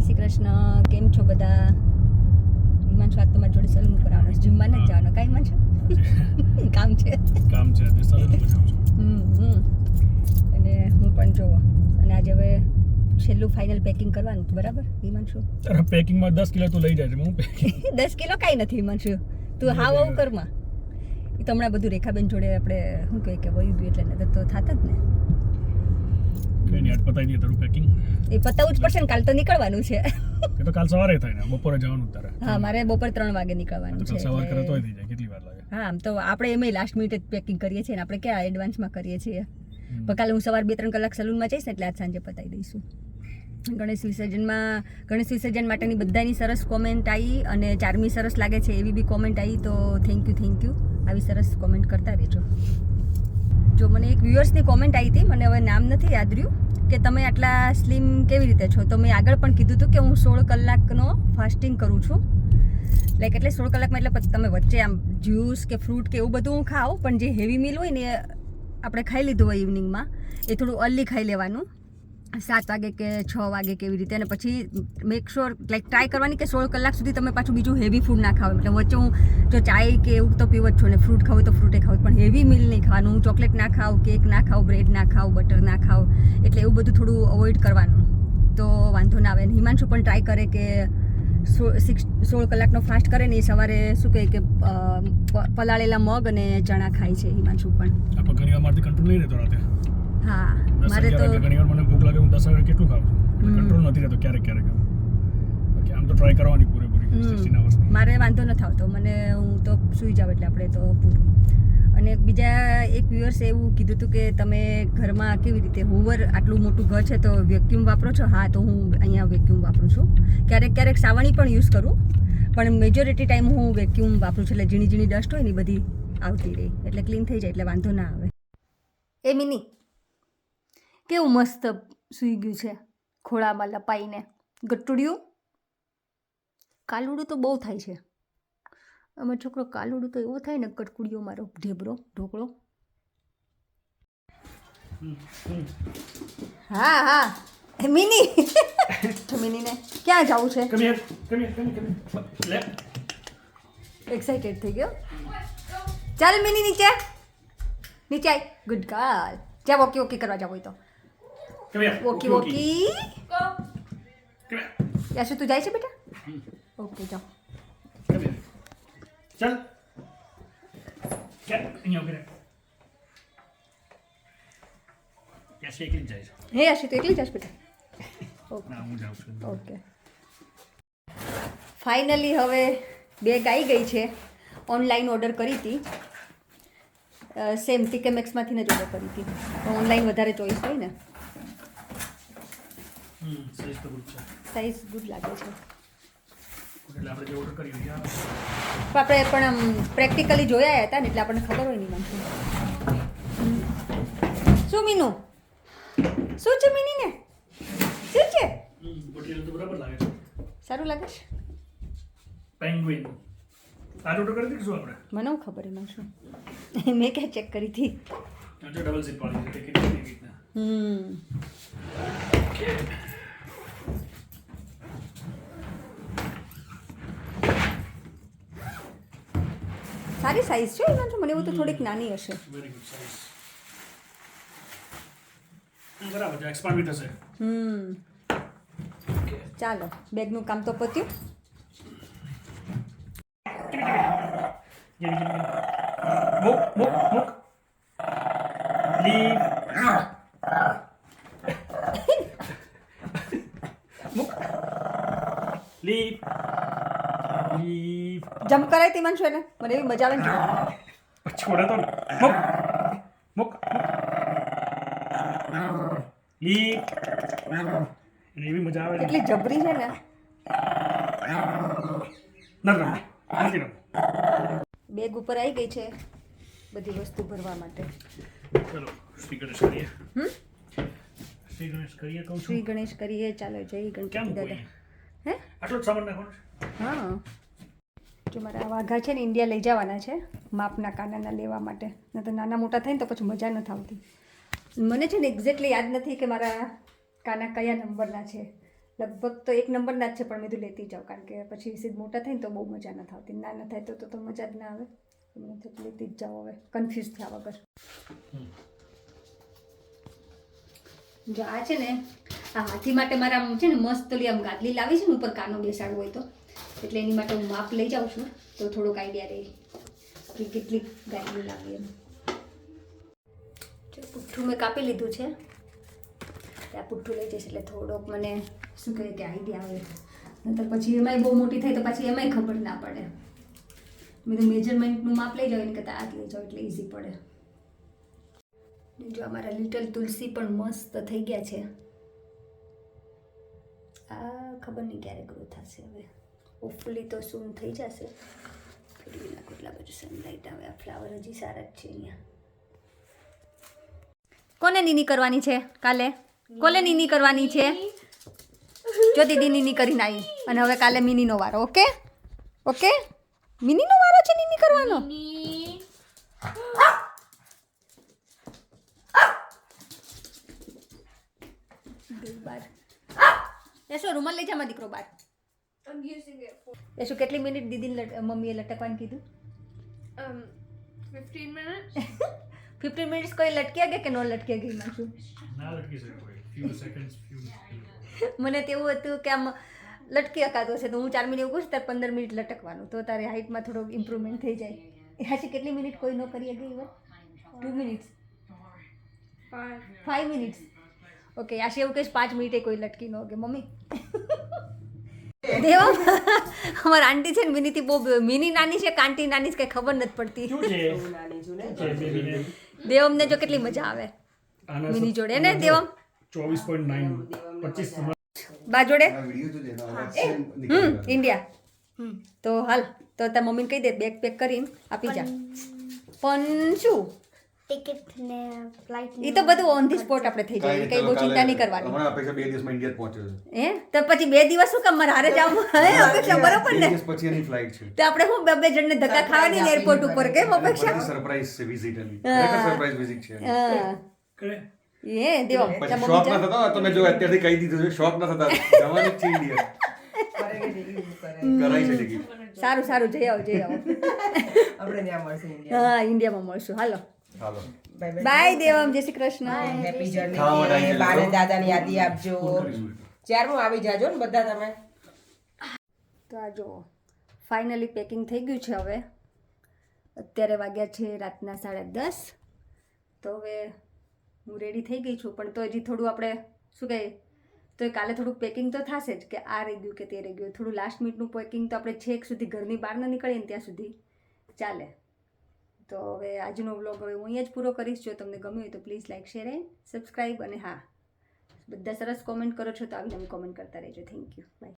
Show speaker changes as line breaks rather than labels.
શ્રી કૃષ્ણ. કેમ છો બધા? હિમાંશુ આજ તમારી જોડે સલૂન પર આવવાનો છે. જમવા નથી જવાનો કાંઈ હિમાંશુ? કામ છે અને હું પણ જોવો. અને આજે હવે છેલ્લું ફાઇનલ પેકિંગ કરવાનું હતું, બરાબર હિમાંશુ?
તારા પેકિંગમાં 10 કિલો તું લઈ જાય. હું પેકિંગ
10 કિલો કાંઈ નથી હિમાંશુ, તું હાવ આવું કરમાં. એ તો હમણાં બધું રેખાબેન જોડે આપણે શું કહે કે વયું ગયું એટલે નહીં તો થાત જ ને.
કઈ નહીં, આજ પતાવી દઈએ તારું પેકિંગ.
એ પતાવવું જ પડશે ને, કાલ તો નીકળવાનું છે.
એ તો કાલ સવારે થાય ને, બપોરે જવાનું તારે.
હા, મારે બપોર 3 વાગે નીકળવાનું છે.
સવારે કરે તોય થઈ જાય. કેટલી વાર લાગે?
હા, આમ તો આપણે એમાંય લાસ્ટ મિનિટે પેકિંગ કરીએ છીએ ને, આપણે ક્યાં એડવાન્સમાં કરીએ છીએ. પણ કાલે હું સવારે 2-3 કલાક સલૂનમાં જઈશ ને એટલે આજ સાંજે પતાવી દઈશું. ગણેશ વિસર્જન માટેની બધાની સરસ કોમેન્ટ આવી અને ચારમી સરસ લાગે છે એવી બી કોમેન્ટ આવી, તો થેન્ક યુ. આવી સરસ કોમેન્ટ કરતા રહેજો. જો મને એક વ્યુઅર્સની કોમેન્ટ આવી હતી, મને હવે નામ નથી યાદ રહ્યું, કે તમે આટલા સ્લિમ કેવી રીતે છો? તો મેં આગળ પણ કીધું હતું કે હું 16 કલાકનો ફાસ્ટિંગ કરું છું. લાઈક એટલે 16 કલાકમાં એટલે તમે વચ્ચે આમ જ્યુસ કે ફ્રૂટ કે એવું બધું હું ખાઉં, પણ જે હેવી મીલ હોય ને આપણે ખાઈ લીધું હોય ઇવનિંગમાં, એ થોડું અર્લી ખાઈ લેવાનું, 7 વાગે કે 6 વાગે કેવી રીતે. અને પછી મેક શ્યોર લાઈક ટ્રાય કરવાની કે 16 કલાક સુધી તમે પાછું બીજું હેવી ફૂડ ના ખાવ. એટલે વચ્ચે હું જો ચાય કે એવું તો પીવું જ છું, ને ફ્રૂટ ખાવ તો ફ્રૂટે ખાવ, પણ હેવી મીલ નહીં ખાવાનું. હું ચોકલેટ ના ખાવ, કેક ના ખાવ, બ્રેડ ના ખાવ, બટર ના ખાવ. એટલે એવું બધું થોડું અવોઇડ કરવાનું, તો વાંધો ના આવે. હિમાંશુ પણ ટ્રાય કરે કે 16 કલાકનો ફાસ્ટ કરે ને એ સવારે શું કહે કે પલાળેલા મગ અને ચણા ખાય છે હિમાંશુ પણ.
આપણે ઘણી વાર મારથી કંટ્રોલ નહીં રહેતો રાતે.
હા, મારે તો
ઘણી વાર મને ભૂખ લાગે, હું 10 વાગે કેટલું ખાઉં છું, કંટ્રોલ નથી રહેતો ક્યારેક. બાકી આમ તો ટ્રાય કરવાની પૂરેપૂરી 16 hours.
મારે વાંધો નથી આવતો, મને હું તો સૂઈ જાઉં એટલે આપણે તો પૂરું. અને બીજા એક વ્યુઅર્સે એવું કીધું હતું કે તમે ઘરમાં કેવી રીતે હૂવર, આટલું મોટું ઘર છે તો વેક્યુમ વાપરો છો? હા, તો હું અહીંયા વેક્યુમ વાપરું છું. ક્યારેક સાવણી પણ યુઝ કરું, પણ મેજોરિટી ટાઈમ હું વેક્યુમ વાપરું છું. એટલે ઝીણી ડસ્ટ હોય ને એ બધી આવતી રહે, એટલે ક્લીન થઈ જાય, એટલે વાંધો ના આવે. એ મિની કેવું મસ્ત સૂઈ ગયું છે ખોળામાં લપાઈને. ગટુડિયું કાલુડું તો બહુ થાય છે. અમારો છોકરો કાલુડું તો એવો થાય ને, કટકુડીઓ મારો ઢોકળો. હા મિની મિનીને ક્યાં જવું છે? એક્સાઇટેડ થઈ ગયો. ચાલ મિની નીચે આય. Good girl. જા વોકી કરવા જાવ હોય તો વોકી. યાશુ તું જાય છે બેટા? ઓકે જાઓ.
ચાલ અહીંયા ઉભી રહે. યાશી એકલી જ જાય છે.
હે યાશુ તો એકલી જશ બેટા?
ના, હું જાઉં છું.
ઓકે. ફાઇનલી હવે બેગ આવી ગઈ છે. ઓનલાઈન ઓર્ડર કરી હતી, સેમ ટીકેમેક્સમાંથી જ ઓર્ડર કરી હતી. ઓનલાઈન વધારે ચોઈસ હોય ને.
સાઈઝ તો ગુડ છે.
સાઈઝ ગુડ લાગે છે.
એટલે આપણે જે ઓર્ડર કર્યું યાર,
આપણે પણ આમ પ્રેક્ટિકલી જોયા હતા ને એટલે આપણને ખબર હોય નહીં માનશું. શું મીનુ? શું છે મિનીને? શું છે?
મટીરિયલ તો બરાબર લાગે છે.
સારું લાગે છે.
પેંગ્વિન આ ઓર્ડર કરી દીધું આપણે.
મને હું ખબર એમાં શું, મેં ક્યાં ચેક કરી હતી.
ડબલ ઝીપ વાળી છે, ટિકિટ એવી રીતના.
સારી સાઈઝ છે એમાં. મને એવું તો થોડીક નાની હશે.
Very good size. બરાબર છે, એક્સપાન્ડ બી થશે.
ચાલો, બેગનું કામ તો પત્યું.
મૂક લીવ. મૂક લીવ.
જમ્પ કરાય તી માનશો એને, મને એવી મજા આવે ને.
છોડે તો મૂક લીવ. એવી મજા આવે.
એટલી જબરી છે ને. બેગ ઉપર આવી ગઈ છે બધી વસ્તુ ભરવા માટે.
ચલો શ્રી ગણેશ કરીએ. શ્રી ગણેશ કરીએ કહું છું.
શ્રી ગણેશ કરીએ. ચાલો જય ગણપતિ દાદા. હે
આટલો જ સામાન નાખવાનો છે.
હા, જો મારા વાઘા છે ને ઇન્ડિયા લઈ જવાના છે માપના કાનાના લેવા માટે. ન તો નાના મોટા થાય ને તો પછી મજા નથી આવતી. મને છે ને એક્ઝેક્ટલી યાદ નથી કે મારા કાના કયા નંબરના છે. લગભગ તો એક નંબરના જ છે, પણ મેં કીધું લેતી જાઉં, કારણ કે પછી સીધ મોટા થાય ને તો બહુ મજા નથી આવતી, નાના થાય તો મજા જ ના આવે. મેં તો લેતી જ જાઉં હવે, કન્ફ્યુઝ થયા વગર. જો આ છે ને, આ હાથી માટે મારે આમ છે ને મસ્ત ઓલી આમ ગાદલી લાવી છે ને ઉપર કાનો બેસાડવો હોય તો, એટલે એની માટે હું માપ લઈ જાઉં છું, તો થોડોક આઈડિયા રહે કે કેટલી ગાદલી લાવી એમ. પુઠ્ઠું મેં કાપી લીધું છે, આ પુઠ્ઠું લઈ જઈશ એટલે થોડોક મને શું કહે કે આઈડિયા આવે, નહીંતર પછી એમાંય બહુ મોટી થાય તો પછી એમાંય ખબર ના પડે. મેં તો મેજરમેન્ટનું માપ લઈ જાઉં એને કરતાં હાથ લઈ જાઉં એટલે ઇઝી પડે. જો અમારા લિટલ તુલસી પણ મસ્ત થઈ ગયા છે. આ ખબર નહીં ક્યારે ગ્રો થશે હવે, હોપફુલી તો સૂન થઈ જશે. ફેરવી નાખો એટલા બધું સનલાઇટ આવે. આ ફ્લાવર હજી સારા જ છે અહીંયા. કોને નીની કરવાની છે કાલે? કોલે નીની કરવાની છે? જો દીદી નીની કરીને આવી, અને હવે કાલે મિનીનો વારો. ઓકે ઓકે, મિનીનો વારો છે નીની કરવાનો. યશુ રૂમાલ લઈ જા મારો દીકરો બહાર. યશુ કેટલી મિનિટ દીદી મમ્મીએ લટકવાનું કીધું?
15 minutes.
15 મિનિટ્સ કોઈ લટક્યા ગયા કે ન લટક્યા ગઈ મારું?
ના લટકી શકે કોઈ, few seconds, few.
મને તો એવું હતું કે આમ લટકી અકાતો છે, તો હું 4 મિનિટ એવું કહું તારે 15 મિનિટ લટકવાનું, તો તારે હાઇટમાં થોડોક ઇમ્પ્રુવમેન્ટ થઈ જાય. હાચી કેટલી મિનિટ કોઈ ન કરી ગઈ? 2 મિનિટ્સ, 5 મિનિટ્સ. ઓકે, આશી એવું કહીશ 5 મિનિટે કોઈ લટકી ન કે મમ્મી. દેવા અમારા આંટી છે ને મિનીથી બહુ, મિની નાની છે કે આંટી નાની છે કંઈ ખબર નથી પડતી. દેવમને જો કેટલી મજા આવે મિની જોડે ને દેવમ.
24.9 25
બા જોડે ઇન્ડિયા. તો હાલ તો તાર મમ્મીને કહી દે બેગ પેક કરીને આપી જા. પણ શું
ટિકિટ ને ફ્લાઇટ
એ તો બધું ઓન ધી સ્પોટ આપણે થઈ જાય, કઈ બહુ ચિંતા નહીં કરવાની.
હમણાં અપેક્ષા 2 દિવસમાં ઇન્ડિયા પહોંચ્યો છે.
હે તો પછી 2 દિવસ શું કામ મારે હારે જાવ? હે અપેક્ષા બરોબર ને?
2 દિવસ પછી એની ફ્લાઇટ છે.
તો આપણે હું બે જણને ધક્કા ખાવાની ને એરપોર્ટ ઉપર કેમ અપેક્ષા?
સરપ્રાઈઝ છે વિઝિટ એની. ખરેખર સરપ્રાઈઝ વિઝિટ છે.
કરે.
એ દેવો
પછી શોક ના થતા તમે જો અત્યારથી કહી દીધું છે, શોક ના થતા જવાની જ છે ઇન્ડિયા. કરાઈ છે ટિકિટ.
સારું સારું જઈ આવો જઈ આવો.
આપણે ત્યાં મળશે ઇન્ડિયા.
હા ઇન્ડિયામાં મળશું. હાલો
હાલો
બાય દેવમ, જય શ્રી કૃષ્ણ.
હેપી
ખાવા માટે
જર્ની. બાને દાદાની યાદી આપજો. ચારમું આવી જાજો ને બધા તમે.
તો આ જો ફાઇનલી પેકિંગ થઈ ગયું છે. હવે અત્યારે વાગ્યા છે રાતના 10:30. તો હવે હું રેડી થઈ ગઈ છું, પણ તો હજી થોડું આપણે શું કહે તો કાલે થોડુંક પેકિંગ તો થશે જ કે આ રહી ગયું કે તે રહી ગયું. થોડું લાસ્ટ મિનિટનું પેકિંગ તો આપણે છેક સુધી ઘરની બહાર ન નીકળીએ ને ત્યાં સુધી ચાલે. તો હવે આજનો વ્લોગ હવે હું અહીંયા જ પૂરો કરીશ. જો તમને ગમ્યું હોય તો please like share and subscribe. અને હા, બધા સરસ કોમેન્ટ કરો છો તો આવીને કોમેન્ટ કરતા રહેજો. Thank you, by.